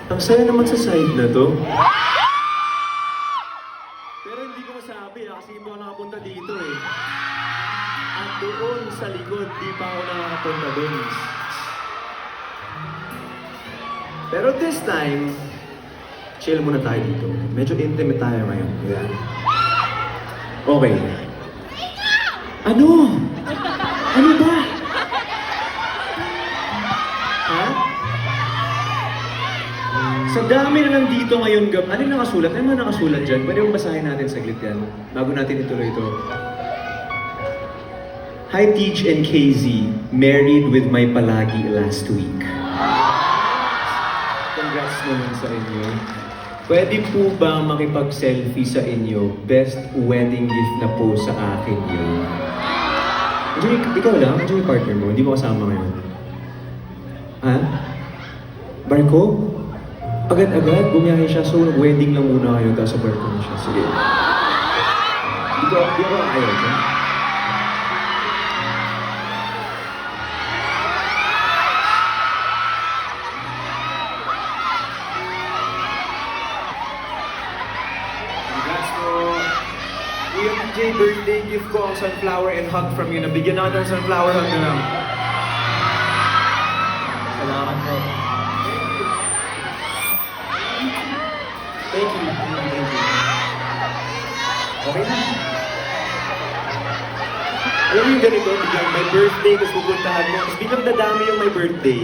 Ang saya naman sa side na to. Pero hindi ko masabi kasi hindi ako nakapunta dito eh. At doon sa likod, di pa ako nakakapunta doon. Pero this time, chill muna tayo dito. Medyo intimate tayo ngayon. Yeah. Okay. Ano? Ano ba? Ha? Sa dami na nandito ngayon, ano yung nakasulat? Ano yung nakasulat dyan? Pwede mong basahin natin saglit yan bago natin ituloy ito. Hi, Teach and KZ. Married with my palagi last week. Congrats naman sa inyo. Pwede po ba makipag-selfie sa inyo? Best wedding gift na po sa akin yun. Ikaw lang? Andiyan yung partner mo? Hindi mo kasama ngayon? Ha? Barko? Agad-agad, bumiyahe siya. So, wedding lang muna kayo, tapos sa barko na siya. Sige. Di ko ayaw siya. Congrats po. Kuya PJ, birthday gift ko ang sunflower and hug from you. Nabigyan ako ng sunflower hug na lang. Salamat po. Thank you. Okay na. Alam mo yung ganito, biglang may birthday, tapos pupuntahan mo, tapos biglang dadami yung may birthday.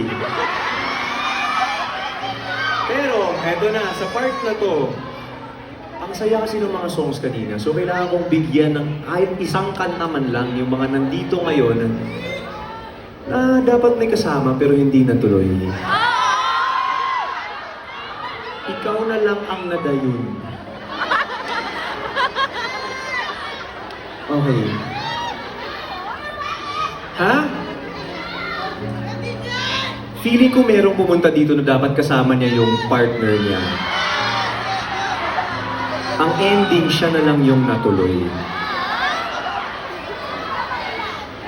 Pero, eto na, sa part na to, ang saya kasi ng mga songs kanina, so kailangan kong bigyan ng kahit isang kanta man lang yung mga nandito ngayon na dapat may kasama pero hindi natuloy. Ikaw na lang ang nadayon. Okay. Ha? Feeling ko merong pumunta dito na dapat kasama niya yung partner niya. Ang ending, siya na lang yung natuloy.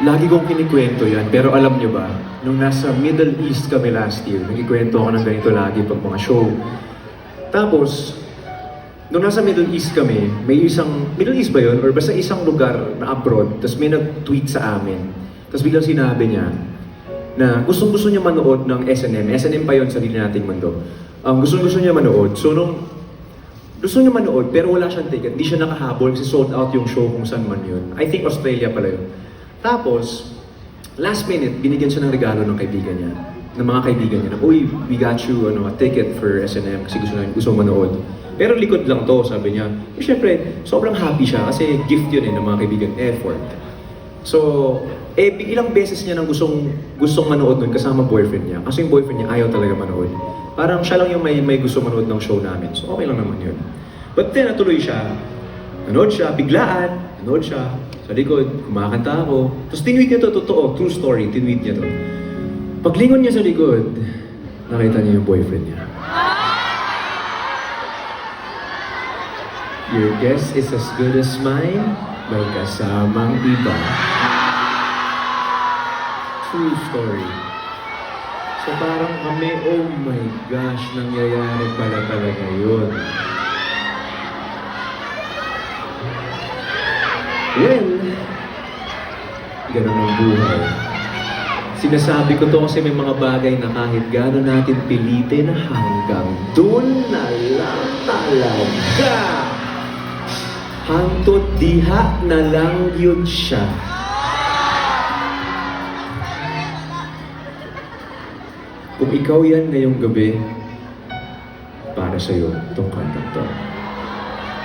Lagi kong kinikwento yan, pero alam niyo ba, nung nasa Middle East kami last year, nagkikwento ako ng ganito lagi pag mga show. Tapos, nung nasa Middle East kami, may isang, Middle East ba yun? Or basta isang lugar na abroad, tapos may nag-tweet sa amin. Tapos biglang sinabi niya na gustong-gusto niya manood ng SNM. SNM pa yun, sarili nating mundo. Gustong-gusto niya manood. So nung gusto niya manood, pero wala siyang ticket, hindi siya nakahabol kasi sold out yung show kung saan man yun. I think Australia pala yun. Tapos, last minute, binigyan siya ng regalo ng kaibigan niya. Ng mga kaibigan niya na, uy, we got you a ticket for SNM kasi gusto manood. Pero likod lang to, sabi niya. Eh, syempre, sobrang happy siya kasi gift yun ng mga kaibigan, effort. So, ilang beses niya nang gustong manood nun kasama boyfriend niya. Kasi yung boyfriend niya ayaw talaga manood. Parang siya lang yung may gusto manood ng show namin. So, okay lang naman yun. But then, natuloy siya. Nanood siya, biglaan. Nanood siya. Sa likod, kumakanta ako. Tapos tinweet niya to, totoo, true story, tinweet niya to. Paglingon niya sa likod, nakita niya yung boyfriend niya. Your guess is as good as mine, may kasamang iba. True story. So parang kami, oh my gosh, nangyayari pala talaga yun. Well, ganun ang buhay. Sinasabi ko to kasi may mga bagay na kahit gano'n natin pilitin, hanggang dun na lang talaga. Hangtod diha na lang yun siya. Kung ikaw yan ngayong gabi, para sa'yo itong kantang to.